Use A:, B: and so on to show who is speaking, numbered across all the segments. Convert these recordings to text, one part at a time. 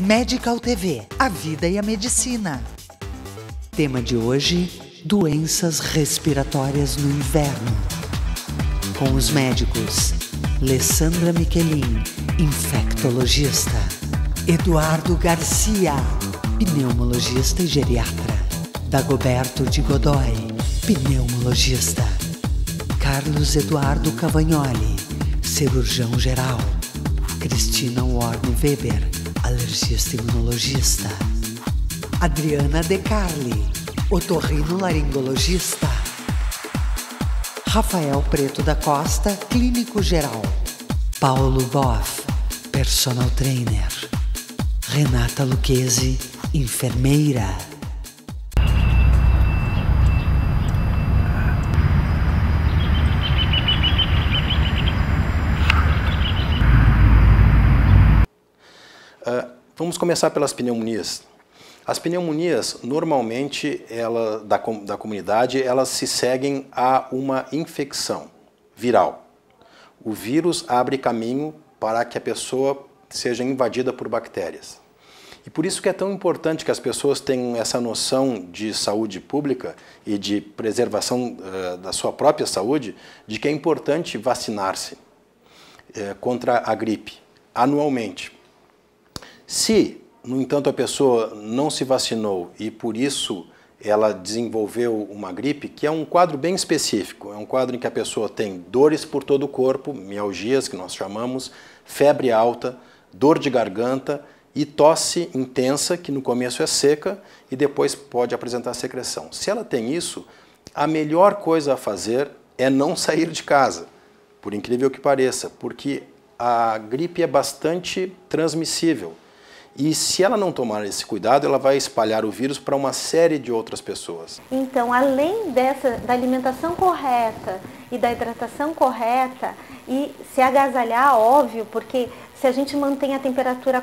A: Medical TV, a vida e a medicina. Tema de hoje, doenças respiratórias no inverno. Com os médicos, Alessandra Michelin, infectologista. Eduardo Garcia, pneumologista e geriatra. Dagoberto de Godoy, pneumologista. Carlos Eduardo Cavagnoli, cirurgião geral. Cristina Warne Weber, alergista imunologista. Adriana De Carli, otorrinolaringologista. Rafael Preto da Costa, clínico geral. Paulo Boff, personal trainer. Renata Lucchesi, enfermeira.
B: Vamos começar pelas pneumonias. As pneumonias, normalmente, da comunidade, elas se seguem a uma infecção viral. O vírus abre caminho para que a pessoa seja invadida por bactérias. E por isso que é tão importante que as pessoas tenham essa noção de saúde pública e de preservação da sua própria saúde, de que é importante vacinar-se contra a gripe anualmente. Se, no entanto, a pessoa não se vacinou e por isso ela desenvolveu uma gripe, que é um quadro bem específico, é um quadro em que a pessoa tem dores por todo o corpo, mialgias, que nós chamamos, febre alta, dor de garganta e tosse intensa, que no começo é seca e depois pode apresentar secreção. Se ela tem isso, a melhor coisa a fazer é não sair de casa, por incrível que pareça, porque a gripe é bastante transmissível. E se ela não tomar esse cuidado, ela vai espalhar o vírus para uma série de outras pessoas.
C: Então, além da alimentação correta e da hidratação correta, e se agasalhar, óbvio, porque se a gente mantém a temperatura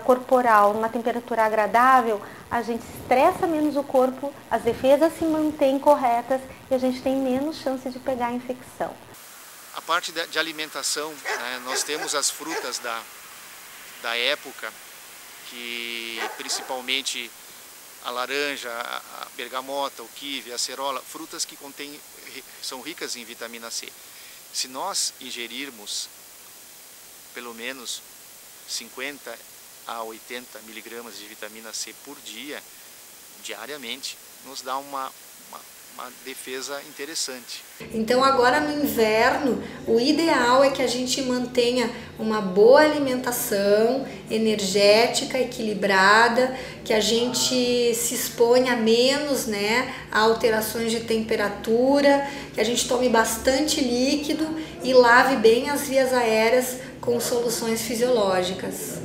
C: corporal numa temperatura agradável, a gente estressa menos o corpo, as defesas se mantêm corretas e a gente tem menos chance de pegar a infecção.
D: A parte de alimentação, né, nós temos as frutas da época, que principalmente a laranja, a bergamota, o kiwi, a acerola, frutas que são ricas em vitamina C. Se nós ingerirmos pelo menos 50 a 80 miligramas de vitamina C por dia, diariamente, nos dá uma defesa interessante.
E: Então agora no inverno, o ideal é que a gente mantenha uma boa alimentação energética, equilibrada, que a gente se exponha menos, né, a alterações de temperatura, que a gente tome bastante líquido e lave bem as vias aéreas com soluções fisiológicas.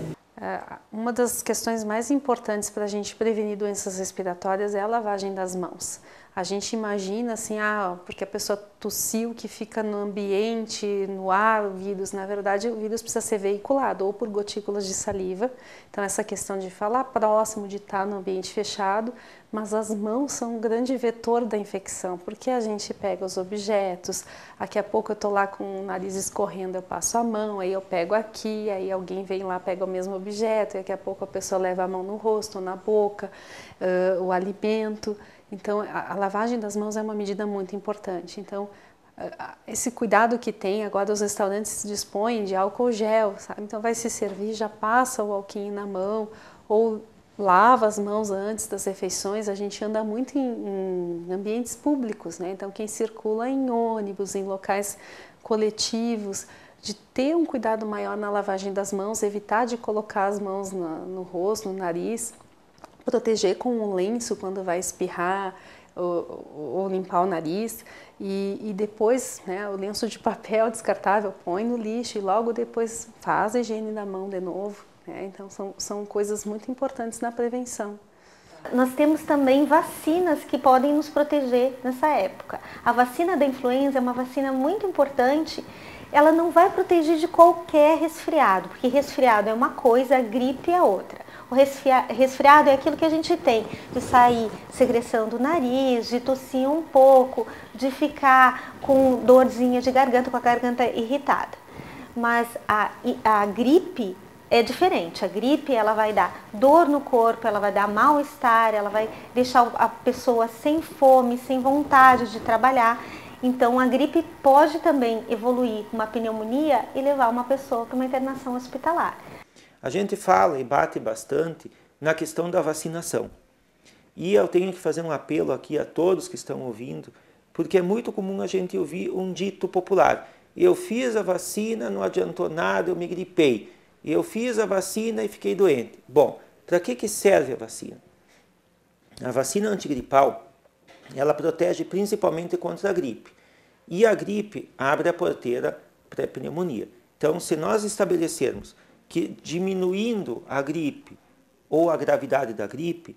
F: Uma das questões mais importantes para a gente prevenir doenças respiratórias é a lavagem das mãos. A gente imagina assim, porque a pessoa tossiu que fica no ambiente, no ar, o vírus. Na verdade, o vírus precisa ser veiculado ou por gotículas de saliva. Então, essa questão de falar próximo, de estar no ambiente fechado, mas as mãos são um grande vetor da infecção, porque a gente pega os objetos, daqui a pouco eu estou lá com o nariz escorrendo, eu passo a mão, aí eu pego aqui, aí alguém vem lá, pega o mesmo objeto, e daqui a pouco a pessoa leva a mão no rosto ou na boca, o alimento. Então, a lavagem das mãos é uma medida muito importante. Então, esse cuidado que tem, agora os restaurantes se dispõem de álcool gel, sabe? Então, vai se servir, já passa o alquinho na mão, ou lava as mãos antes das refeições. A gente anda muito em ambientes públicos, né? Então, quem circula em ônibus, em locais coletivos, de ter um cuidado maior na lavagem das mãos, evitar de colocar as mãos no rosto, no nariz, proteger com um lenço quando vai espirrar ou limpar o nariz e depois, né, o lenço de papel descartável põe no lixo e logo depois faz a higiene da mão de novo, né? Então são coisas muito importantes na prevenção.
C: Nós temos também vacinas que podem nos proteger nessa época. A vacina da influenza é uma vacina muito importante. Ela não vai proteger de qualquer resfriado, porque resfriado é uma coisa, gripe é outra. O resfriado é aquilo que a gente tem, de sair secreção do nariz, de tossir um pouco, de ficar com dorzinha de garganta, com a garganta irritada. Mas a gripe é diferente. A gripe, ela vai dar dor no corpo, ela vai dar mal-estar, ela vai deixar a pessoa sem fome, sem vontade de trabalhar. Então, a gripe pode também evoluir com uma pneumonia e levar uma pessoa para uma internação hospitalar.
G: A gente fala e bate bastante na questão da vacinação. E eu tenho que fazer um apelo aqui a todos que estão ouvindo, porque é muito comum a gente ouvir um dito popular. Eu fiz a vacina, não adiantou nada, eu me gripei. Eu fiz a vacina e fiquei doente. Bom, para que serve a vacina? A vacina antigripal, ela protege principalmente contra a gripe. E a gripe abre a porteira para a pneumonia. Então, se nós estabelecermos que diminuindo a gripe ou a gravidade da gripe,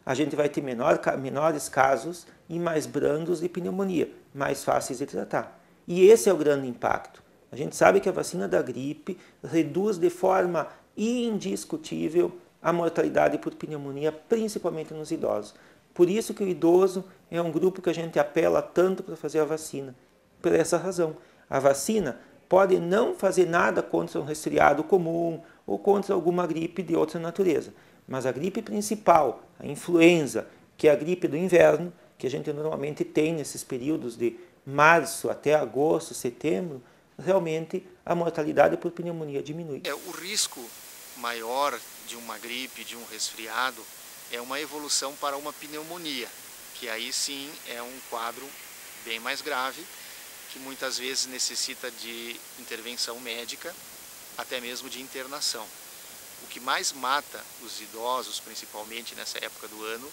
G: a gente vai ter menores casos e mais brandos de pneumonia, mais fáceis de tratar. E esse é o grande impacto. A gente sabe que a vacina da gripe reduz de forma indiscutível a mortalidade por pneumonia, principalmente nos idosos. Por isso que o idoso é um grupo que a gente apela tanto para fazer a vacina. Por essa razão, a vacina pode não fazer nada contra um resfriado comum ou contra alguma gripe de outra natureza. Mas a gripe principal, a influenza, que é a gripe do inverno, que a gente normalmente tem nesses períodos de março até agosto, setembro, realmente a mortalidade por pneumonia diminui.
D: O risco maior de uma gripe, de um resfriado, é uma evolução para uma pneumonia, que aí sim é um quadro bem mais grave, que muitas vezes necessita de intervenção médica, até mesmo de internação. O que mais mata os idosos, principalmente nessa época do ano,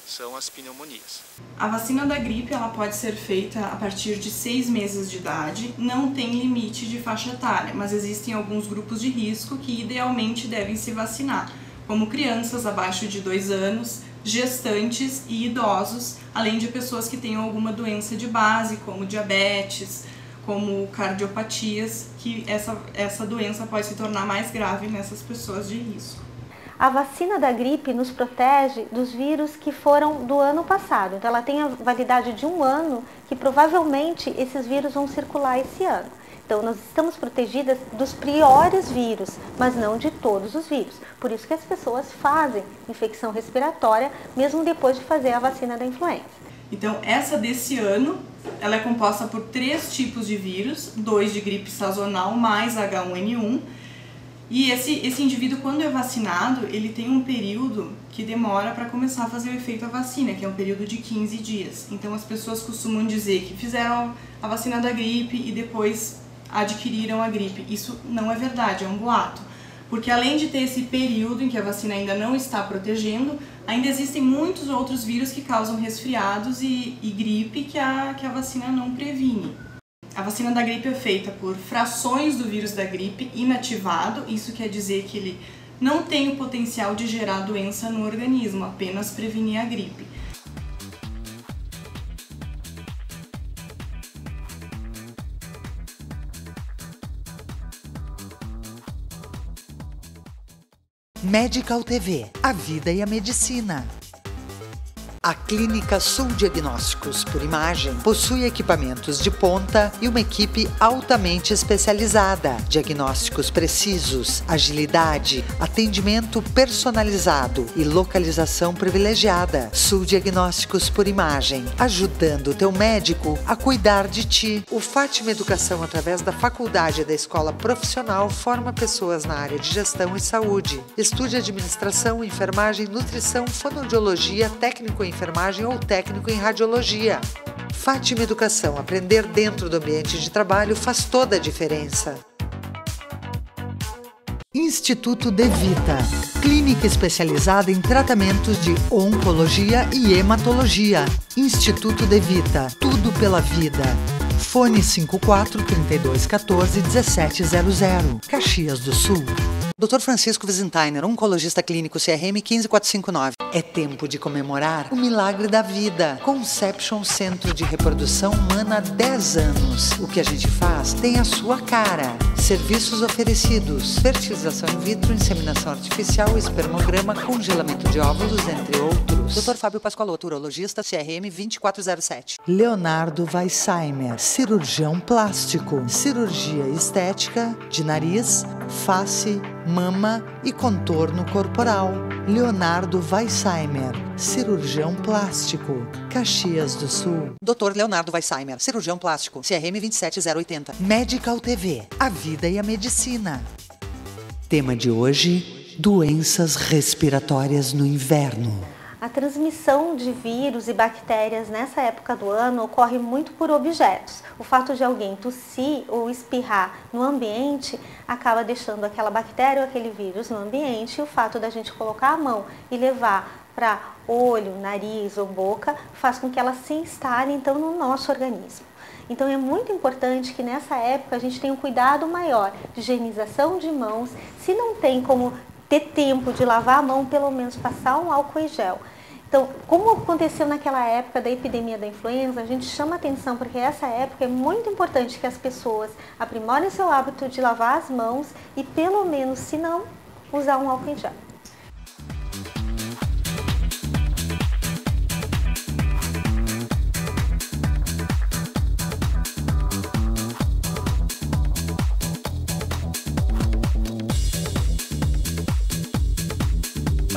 D: são as pneumonias.
H: A vacina da gripe ela pode ser feita a partir de 6 meses de idade, não tem limite de faixa etária, mas existem alguns grupos de risco que idealmente devem se vacinar, como crianças abaixo de 2 anos, gestantes e idosos, além de pessoas que tenham alguma doença de base, como diabetes, como cardiopatias, que essa doença pode se tornar mais grave nessas pessoas de risco.
C: A vacina da gripe nos protege dos vírus que foram do ano passado. Então, ela tem a validade de 1 ano, que provavelmente esses vírus vão circular esse ano. Então, nós estamos protegidas dos piores vírus, mas não de todos os vírus. Por isso que as pessoas fazem infecção respiratória, mesmo depois de fazer a vacina da influenza.
H: Então, essa desse ano, ela é composta por 3 tipos de vírus, 2 de gripe sazonal mais H1N1. E esse indivíduo, quando é vacinado, ele tem um período que demora para começar a fazer o efeito da vacina, que é um período de 15 dias. Então, as pessoas costumam dizer que fizeram a vacina da gripe e depois adquiriram a gripe. Isso não é verdade, é um boato. Porque além de ter esse período em que a vacina ainda não está protegendo, ainda existem muitos outros vírus que causam resfriados e gripe que a vacina não previne. A vacina da gripe é feita por frações do vírus da gripe inativado, isso quer dizer que ele não tem o potencial de gerar doença no organismo, apenas prevenir a gripe.
A: Medical TV, a vida e a medicina. A Clínica Sul Diagnósticos por Imagem possui equipamentos de ponta e uma equipe altamente especializada. Diagnósticos precisos, agilidade, atendimento personalizado e localização privilegiada. Sul Diagnósticos por Imagem, ajudando o teu médico a cuidar de ti. O Fátima Educação, através da Faculdade da Escola Profissional, forma pessoas na área de gestão e saúde. Estude administração, enfermagem, nutrição, fonoaudiologia, técnico em enfermagem ou técnico em radiologia. Fátima Educação, aprender dentro do ambiente de trabalho faz toda a diferença. Instituto De Vita, clínica especializada em tratamentos de oncologia e hematologia. Instituto De Vita, tudo pela vida. Fone 54-3214-1700, Caxias do Sul. Dr. Francisco Wiesenthiner, oncologista clínico, CRM 15459. É tempo de comemorar o milagre da vida. Conception Centro de Reprodução Humana há 10 anos. O que a gente faz tem a sua cara. Serviços oferecidos: fertilização in vitro, inseminação artificial, espermograma, congelamento de óvulos, entre outros. Dr. Fábio Pascoaloto, urologista, CRM 2407. Leonardo Weissheimer, cirurgião plástico, cirurgia estética de nariz, face, mama e contorno corporal. Leonardo Weissheimer, cirurgião plástico, Caxias do Sul. Dr. Leonardo Weissheimer, cirurgião plástico, CRM 27080. Medical TV, a vida e a medicina. Tema de hoje, doenças respiratórias no inverno.
C: A transmissão de vírus e bactérias nessa época do ano ocorre muito por objetos. O fato de alguém tossir ou espirrar no ambiente acaba deixando aquela bactéria ou aquele vírus no ambiente, e o fato da gente colocar a mão e levar para olho, nariz ou boca faz com que ela se instale então no nosso organismo. Então é muito importante que nessa época a gente tenha um cuidado maior de higienização de mãos. Se não tem como ter tempo de lavar a mão, pelo menos passar um álcool em gel. Então, como aconteceu naquela época da epidemia da influenza, a gente chama atenção porque essa época é muito importante que as pessoas aprimorem seu hábito de lavar as mãos e pelo menos, se não, usar um álcool em gel.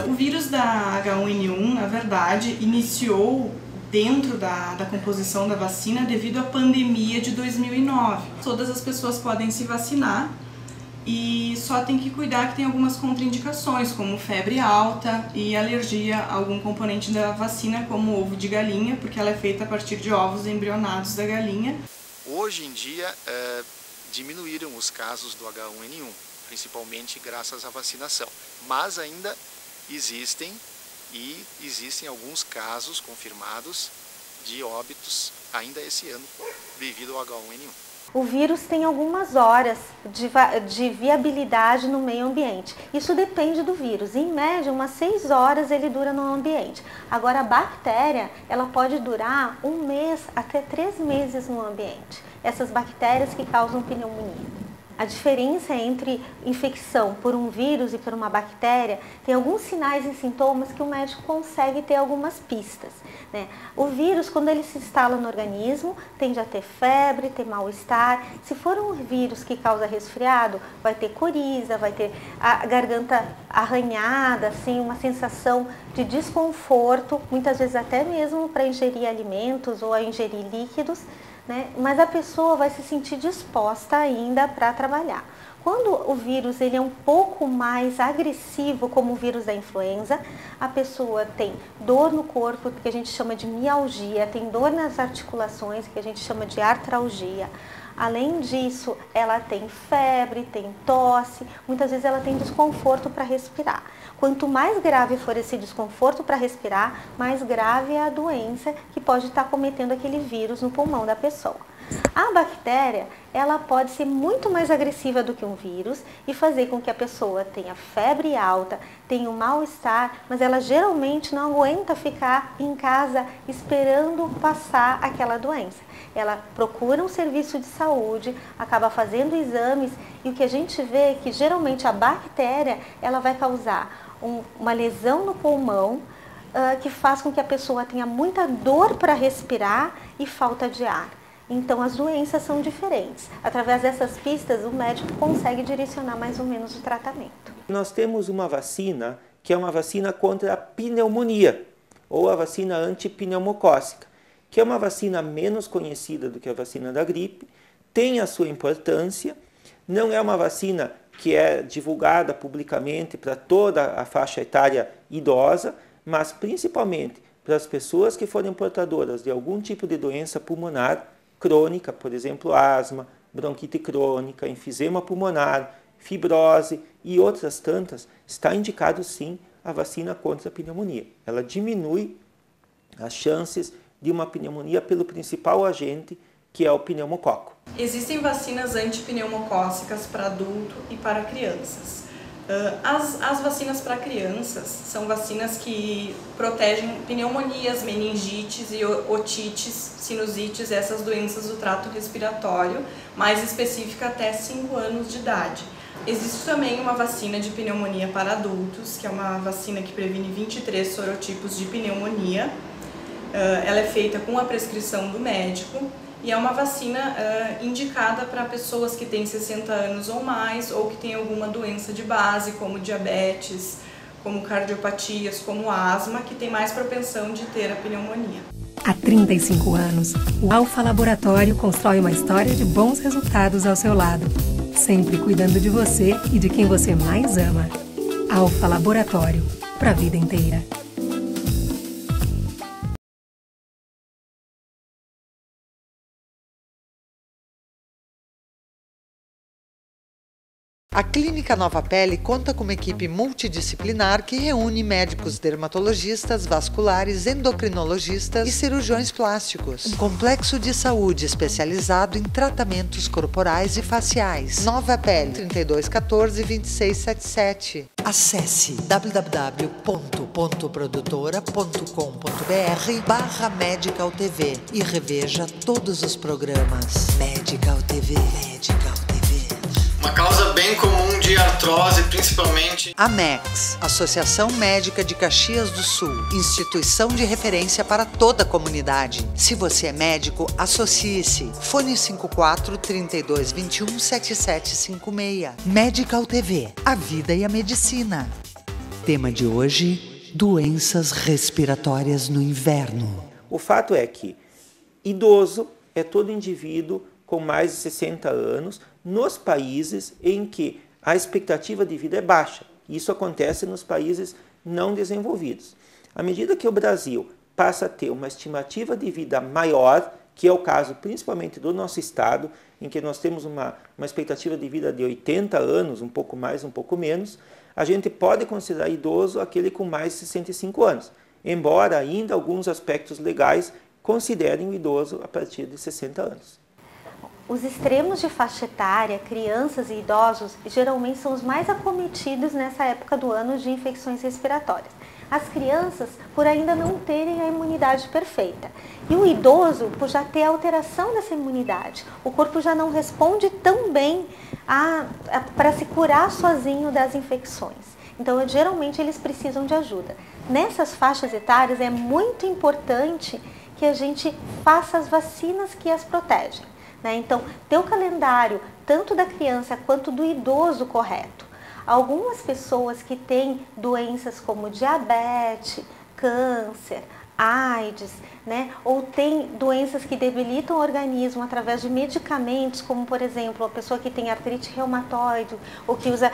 H: O vírus da H1N1, na verdade, iniciou dentro da composição da vacina devido à pandemia de 2009. Todas as pessoas podem se vacinar e só tem que cuidar que tem algumas contraindicações, como febre alta e alergia a algum componente da vacina, como ovo de galinha, porque ela é feita a partir de ovos embrionados da galinha.
D: Hoje em dia, diminuíram os casos do H1N1, principalmente graças à vacinação, mas ainda existem alguns casos confirmados de óbitos ainda esse ano devido ao H1N1.
C: O vírus tem algumas horas de viabilidade no meio ambiente. Isso depende do vírus. Em média, umas 6 horas ele dura no ambiente. Agora, a bactéria, ela pode durar 1 mês até 3 meses no ambiente. Essas bactérias que causam pneumonia. A diferença entre infecção por um vírus e por uma bactéria tem alguns sinais e sintomas que o médico consegue ter algumas pistas, né? O vírus, quando ele se instala no organismo, tende a ter febre, ter mal-estar. Se for um vírus que causa resfriado, vai ter coriza, vai ter a garganta arranhada, assim, uma sensação de desconforto, muitas vezes até mesmo para ingerir alimentos ou a ingerir líquidos. Né? Mas a pessoa vai se sentir disposta ainda para trabalhar. Quando o vírus ele é um pouco mais agressivo, como o vírus da influenza, a pessoa tem dor no corpo, que a gente chama de mialgia, tem dor nas articulações, que a gente chama de artralgia. Além disso, ela tem febre, tem tosse, muitas vezes ela tem desconforto para respirar. Quanto mais grave for esse desconforto para respirar, mais grave é a doença que pode estar cometendo aquele vírus no pulmão da pessoa. A bactéria, ela pode ser muito mais agressiva do que um vírus e fazer com que a pessoa tenha febre alta, tenha um mal-estar, mas ela geralmente não aguenta ficar em casa esperando passar aquela doença. Ela procura um serviço de saúde, acaba fazendo exames e o que a gente vê é que geralmente a bactéria, ela vai causar uma lesão no pulmão, que faz com que a pessoa tenha muita dor para respirar e falta de ar. Então as doenças são diferentes. Através dessas pistas o médico consegue direcionar mais ou menos o tratamento.
G: Nós temos uma vacina que é uma vacina contra a pneumonia, ou a vacina antipneumocócica, que é uma vacina menos conhecida do que a vacina da gripe, tem a sua importância, não é uma vacina que é divulgada publicamente para toda a faixa etária idosa, mas principalmente para as pessoas que forem portadoras de algum tipo de doença pulmonar crônica, por exemplo, asma, bronquite crônica, enfisema pulmonar, fibrose e outras tantas, está indicado sim a vacina contra a pneumonia. Ela diminui as chances de uma pneumonia pelo principal agente, que é o pneumococo.
H: Existem vacinas antipneumocócicas para adulto e para crianças. As vacinas para crianças são vacinas que protegem pneumonias, meningites e otites, sinusites, essas doenças do trato respiratório, mais específica até 5 anos de idade. Existe também uma vacina de pneumonia para adultos, que é uma vacina que previne 23 sorotipos de pneumonia. Ela é feita com a prescrição do médico e é uma vacina indicada para pessoas que têm 60 anos ou mais ou que têm alguma doença de base, como diabetes, como cardiopatias, como asma, que tem mais propensão de ter a pneumonia.
I: Há 35 anos, o Alfa Laboratório constrói uma história de bons resultados ao seu lado, sempre cuidando de você e de quem você mais ama. Alfa Laboratório, para a vida inteira.
A: A Clínica Nova Pele conta com uma equipe multidisciplinar que reúne médicos dermatologistas, vasculares, endocrinologistas e cirurgiões plásticos. Um complexo de saúde especializado em tratamentos corporais e faciais. Nova Pele, 3214-2677. Acesse www.produtora.com.br/Medical TV e reveja todos os programas. Medical TV. Medical TV.
J: Uma causa bem comum de artrose, principalmente.
A: AMEX, Associação Médica de Caxias do Sul, instituição de referência para toda a comunidade. Se você é médico, associe-se. Fone 54-3221-7756. Medical TV, a vida e a medicina. Tema de hoje, doenças respiratórias no inverno.
G: O fato é que idoso é todo indivíduo com mais de 60 anos nos países em que a expectativa de vida é baixa. Isso acontece nos países não desenvolvidos. À medida que o Brasil passa a ter uma estimativa de vida maior, que é o caso principalmente do nosso estado, em que nós temos uma expectativa de vida de 80 anos, um pouco mais, um pouco menos, a gente pode considerar idoso aquele com mais de 65 anos, embora ainda alguns aspectos legais considerem o idoso a partir de 60 anos.
C: Os extremos de faixa etária, crianças e idosos, geralmente são os mais acometidos nessa época do ano de infecções respiratórias. As crianças, por ainda não terem a imunidade perfeita. E o idoso, por já ter alteração dessa imunidade. O corpo já não responde tão bem para se curar sozinho das infecções. Então, geralmente, eles precisam de ajuda. Nessas faixas etárias, é muito importante que a gente faça as vacinas que as protegem. Então, ter o calendário tanto da criança quanto do idoso correto. Algumas pessoas que têm doenças como diabetes, câncer, AIDS, ou tem doenças que debilitam o organismo através de medicamentos, como por exemplo, a pessoa que tem artrite reumatoide ou que usa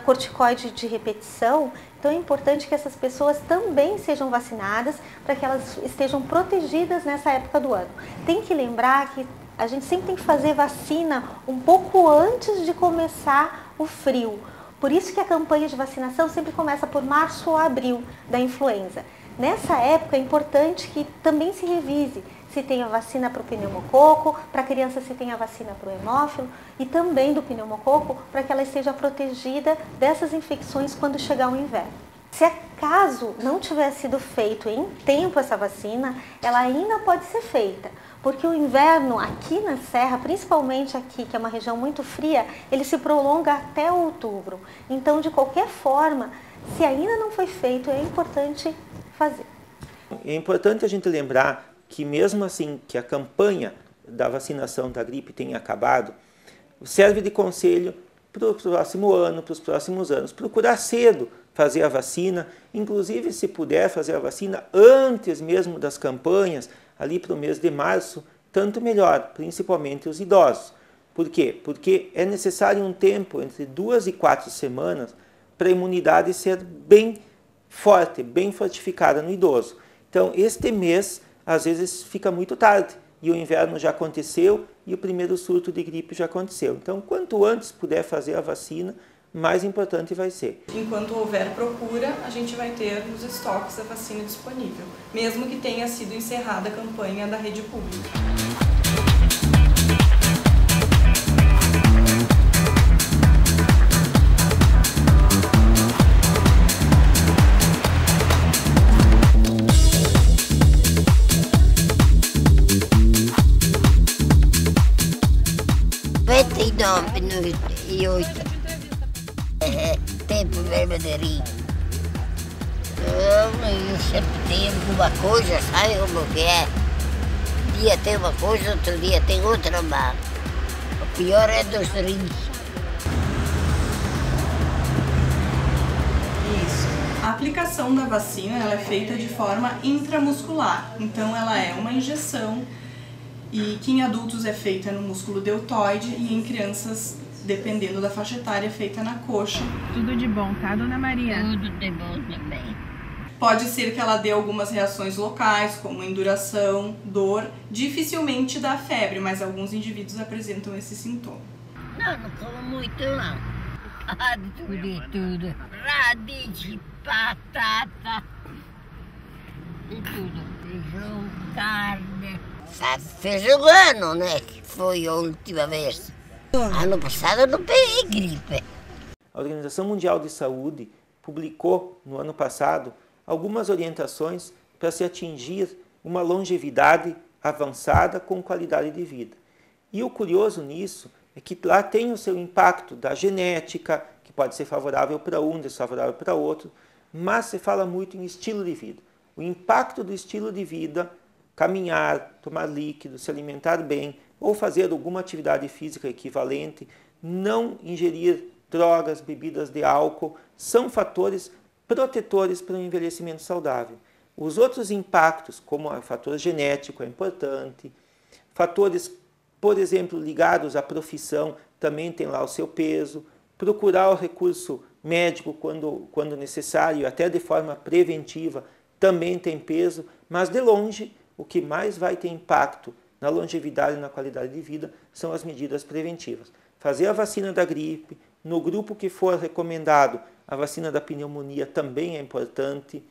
C: corticoide de repetição. Então é importante que essas pessoas também sejam vacinadas para que elas estejam protegidas nessa época do ano. Tem que lembrar que a gente sempre tem que fazer vacina um pouco antes de começar o frio. Por isso que a campanha de vacinação sempre começa por março ou abril da influenza. Nessa época é importante que também se revise se tem a vacina para o pneumococo, para a criança se tem a vacina para o hemófilo e também do pneumococo para que ela esteja protegida dessas infecções quando chegar o inverno. Se acaso não tiver sido feito em tempo essa vacina, ela ainda pode ser feita. Porque o inverno aqui na Serra, principalmente aqui, que é uma região muito fria, ele se prolonga até outubro. Então, de qualquer forma, se ainda não foi feito, é importante fazer.
G: É importante a gente lembrar que mesmo assim que a campanha da vacinação da gripe tenha acabado, serve de conselho para o próximo ano, para os próximos anos. Procurar cedo fazer a vacina, inclusive se puder fazer a vacina antes mesmo das campanhas, ali para o mês de março, tanto melhor, principalmente os idosos. Por quê? Porque é necessário um tempo entre 2 e 4 semanas para a imunidade ser bem forte, bem fortificada no idoso. Então, este mês, às vezes, fica muito tarde, e o inverno já aconteceu e o primeiro surto de gripe já aconteceu. Então, quanto antes puder fazer a vacina, mais importante vai ser.
H: Enquanto houver procura, a gente vai ter os estoques da vacina disponível, mesmo que tenha sido encerrada a campanha da rede pública.
K: Tem problema de rim. Eu sempre tenho alguma coisa, sabe como que é? dia tem uma coisa, outro dia tem outra má. O pior é dos rins.
H: Isso. A aplicação da vacina ela é feita de forma intramuscular, então ela é uma injeção e que em adultos é feita no músculo deltoide e em crianças, dependendo da faixa etária, é feita na coxa.
L: Tudo de bom, tá, Dona Maria?
K: Tudo de bom também.
H: Pode ser que ela dê algumas reações locais, como induração, dor, dificilmente dá febre, mas alguns indivíduos apresentam esse sintoma.
K: Não como muito não. Tudo. Radiz, batata e tudo. Feijão, carne. Fez um ano, né? Que foi a última vez. Ano passado eu não peguei gripe.
G: A Organização Mundial de Saúde publicou no ano passado algumas orientações para se atingir uma longevidade avançada com qualidade de vida. E o curioso nisso é que lá tem o seu impacto da genética, que pode ser favorável para um, desfavorável para outro, mas se fala muito em estilo de vida. O impacto do estilo de vida, caminhar, tomar líquido, se alimentar bem ou fazer alguma atividade física equivalente, não ingerir drogas, bebidas de álcool, são fatores protetores para um envelhecimento saudável. Os outros impactos, como o fator genético, é importante. Fatores, por exemplo, ligados à profissão, também tem lá o seu peso. Procurar o recurso médico quando necessário, até de forma preventiva, também tem peso. Mas, de longe, o que mais vai ter impacto na longevidade e na qualidade de vida são as medidas preventivas. Fazer a vacina da gripe, no grupo que for recomendado, a vacina da pneumonia também é importante.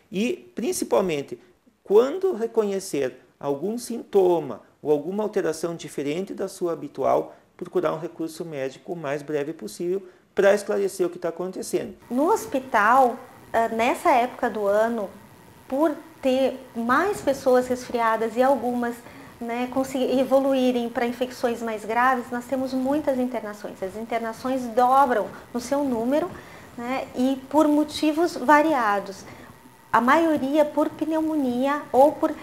G: E, principalmente, quando reconhecer algum sintoma ou alguma alteração diferente da sua habitual, procurar um recurso médico o mais breve possível para esclarecer o que está acontecendo.
C: No hospital, nessa época do ano, por ter mais pessoas resfriadas e algumas evoluírem para infecções mais graves, nós temos muitas internações. As internações dobram no seu número, e por motivos variados. A maioria por pneumonia ou por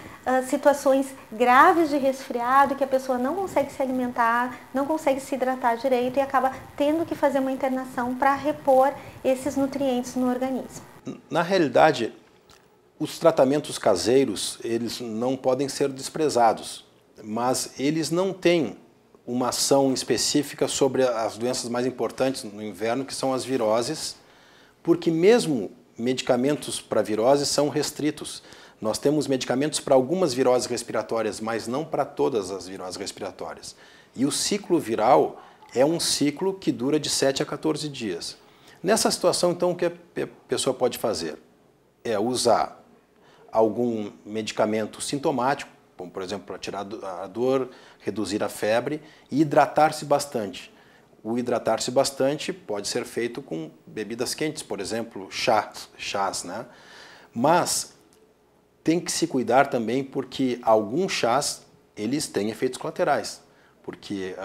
C: situações graves de resfriado, que a pessoa não consegue se alimentar, não consegue se hidratar direito e acaba tendo que fazer uma internação para repor esses nutrientes no organismo.
B: Na realidade, os tratamentos caseiros, eles não podem ser desprezados, mas eles não têm uma ação específica sobre as doenças mais importantes no inverno, que são as viroses, porque mesmo medicamentos para viroses são restritos. Nós temos medicamentos para algumas viroses respiratórias, mas não para todas as viroses respiratórias. E o ciclo viral é um ciclo que dura de 7 a 14 dias. Nessa situação, então, o que a pessoa pode fazer? É usar algum medicamento sintomático, como, por exemplo, para tirar a dor, reduzir a febre, e hidratar-se bastante. O hidratar-se bastante pode ser feito com bebidas quentes, por exemplo, chás, né? Mas tem que se cuidar também porque alguns chás, eles têm efeitos colaterais, porque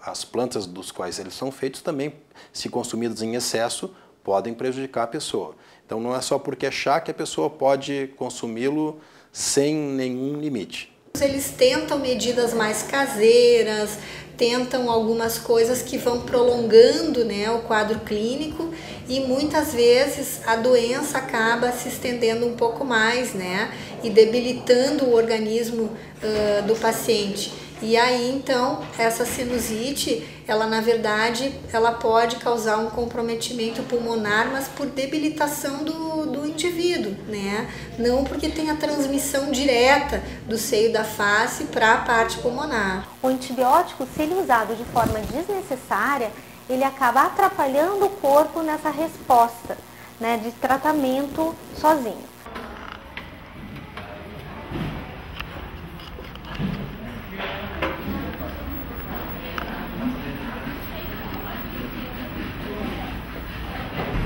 B: as plantas dos quais eles são feitos também, se consumidas em excesso, podem prejudicar a pessoa. Então não é só porque é chá que a pessoa pode consumi-lo sem nenhum limite.
E: Eles tentam medidas mais caseiras, tentam algumas coisas que vão prolongando, o quadro clínico, e muitas vezes a doença acaba se estendendo um pouco mais, e debilitando o organismo do paciente. E aí, então, essa sinusite, ela na verdade, ela pode causar um comprometimento pulmonar, mas por debilitação do indivíduo, Não porque tem a transmissão direta do seio da face para a parte pulmonar.
C: O antibiótico, se ele é usado de forma desnecessária, ele acaba atrapalhando o corpo nessa resposta, de tratamento sozinho.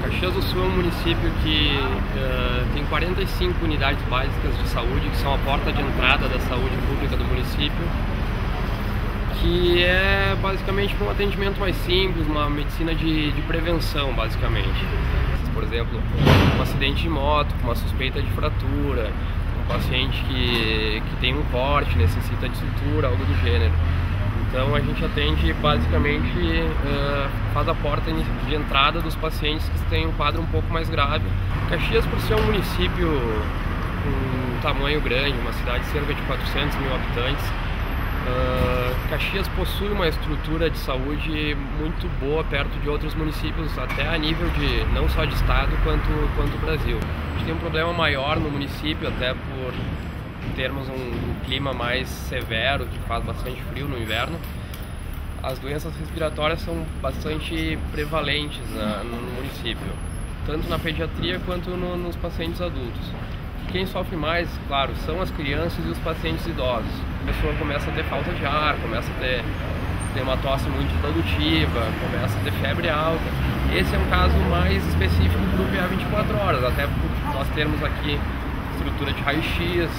M: Caxias do Sul é um município que tem 45 unidades básicas de saúde, que são a porta de entrada da saúde pública do município, que é basicamente um atendimento mais simples, uma medicina de prevenção, basicamente. Por exemplo, um acidente de moto com uma suspeita de fratura, um paciente que tem um corte, necessita de sutura, algo do gênero. Então a gente atende basicamente, faz a porta de entrada dos pacientes que têm um quadro um pouco mais grave. Caxias, por ser um município com um tamanho grande, uma cidade de cerca de 400 mil habitantes, Caxias possui uma estrutura de saúde muito boa perto de outros municípios, até a nível de não só de estado quanto Brasil. A gente tem um problema maior no município, até por termos um clima mais severo, que faz bastante frio no inverno. As doenças respiratórias são bastante prevalentes no município, tanto na pediatria quanto nos pacientes adultos. Quem sofre mais, claro, são as crianças e os pacientes idosos. A pessoa começa a ter falta de ar, começa a ter uma tosse muito produtiva, começa a ter febre alta. Esse é um caso mais específico do PA 24 horas, até por nós termos aqui estrutura de raio-x,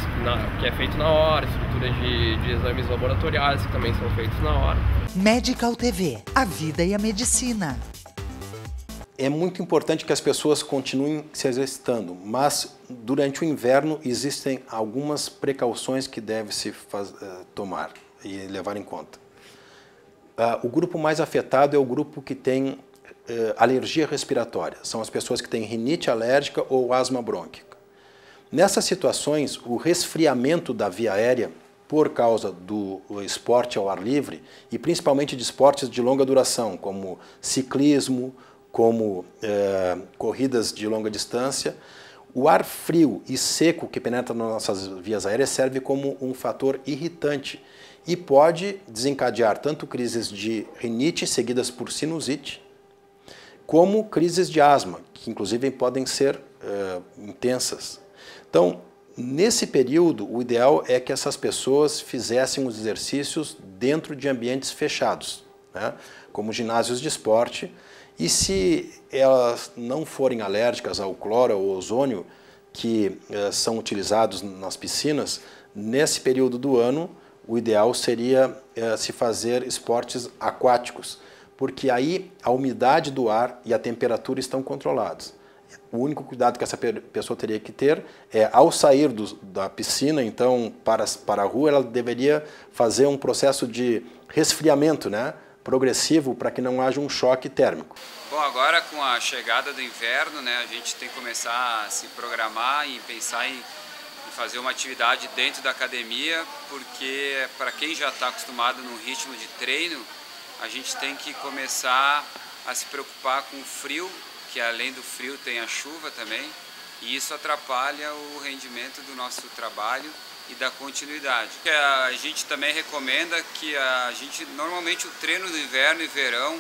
M: que é feito na hora, estrutura de exames laboratoriais, que também são feitos na hora.
A: Medical TV, a vida e a medicina.
B: É muito importante que as pessoas continuem se exercitando, mas durante o inverno existem algumas precauções que deve se tomar e levar em conta. O grupo mais afetado é o grupo que tem alergia respiratória. São as pessoas que têm rinite alérgica ou asma brônquica. Nessas situações, o resfriamento da via aérea, por causa do esporte ao ar livre, e principalmente de esportes de longa duração, como ciclismo, como corridas de longa distância, o ar frio e seco que penetra nas nossas vias aéreas serve como um fator irritante e pode desencadear tanto crises de rinite seguidas por sinusite, como crises de asma, que inclusive podem ser intensas. Então, nesse período, o ideal é que essas pessoas fizessem os exercícios dentro de ambientes fechados, né, como ginásios de esporte. E se elas não forem alérgicas ao cloro ou ozônio que são utilizados nas piscinas, nesse período do ano, o ideal seria se fazer esportes aquáticos, porque aí a umidade do ar e a temperatura estão controlados. O único cuidado que essa pessoa teria que ter é, ao sair da piscina, então, para a rua, ela deveria fazer um processo de resfriamento, né, progressivo, para que não haja um choque térmico.
N: Bom, agora com a chegada do inverno, né, a gente tem que começar a se programar e pensar em fazer uma atividade dentro da academia, porque para quem já está acostumado num ritmo de treino, a gente tem que começar a se preocupar com o frio, que além do frio tem a chuva também, e isso atrapalha o rendimento do nosso trabalho e da continuidade. A gente também recomenda que normalmente o treino do inverno e verão,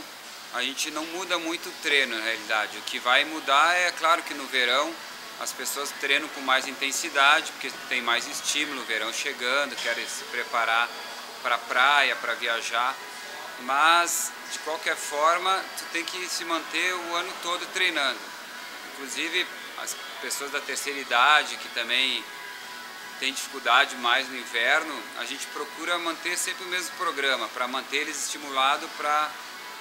N: a gente não muda muito o treino na realidade. O que vai mudar é claro que no verão as pessoas treinam com mais intensidade, porque tem mais estímulo, o verão chegando, querem se preparar para a praia, para viajar, mas de qualquer forma tu tem que se manter o ano todo treinando. Inclusive as pessoas da terceira idade que também tem dificuldade mais no inverno, a gente procura manter sempre o mesmo programa, para manter eles estimulados para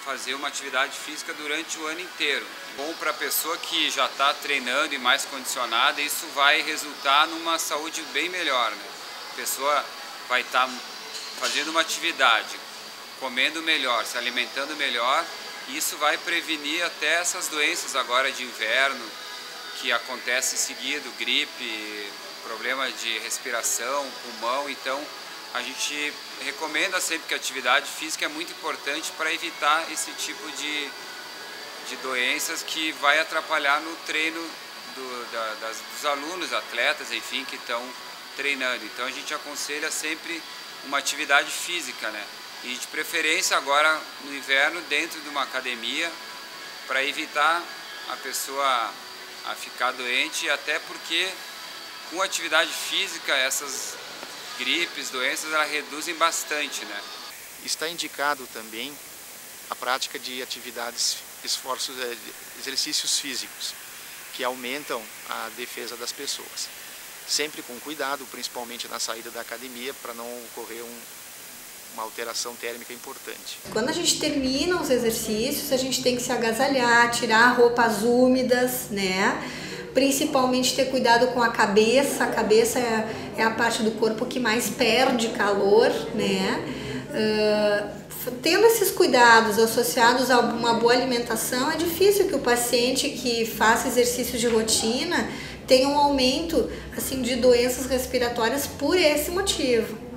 N: fazer uma atividade física durante o ano inteiro. Bom para a pessoa que já está treinando e mais condicionada, isso vai resultar numa saúde bem melhor, né? A pessoa vai estar fazendo uma atividade, comendo melhor, se alimentando melhor, e isso vai prevenir até essas doenças agora de inverno, que acontecem seguido, gripe, problema de respiração, pulmão. Então a gente recomenda sempre que a atividade física é muito importante para evitar esse tipo de doenças que vai atrapalhar no treino dos alunos, atletas, enfim, que estão treinando. Então a gente aconselha sempre uma atividade física, né? E de preferência agora no inverno dentro de uma academia, para evitar a pessoa a ficar doente, até porque com atividade física essas gripes, doenças, elas reduzem bastante, né?
D: Está indicado também a prática de atividades, exercícios físicos, que aumentam a defesa das pessoas. Sempre com cuidado, principalmente na saída da academia, para não ocorrer uma alteração térmica importante.
E: Quando a gente termina os exercícios, a gente tem que se agasalhar, tirar roupas úmidas, né? Principalmente ter cuidado com a cabeça é a parte do corpo que mais perde calor, né? Tendo esses cuidados associados a uma boa alimentação, é difícil que o paciente que faça exercícios de rotina tenha um aumento assim, de doenças respiratórias por esse motivo.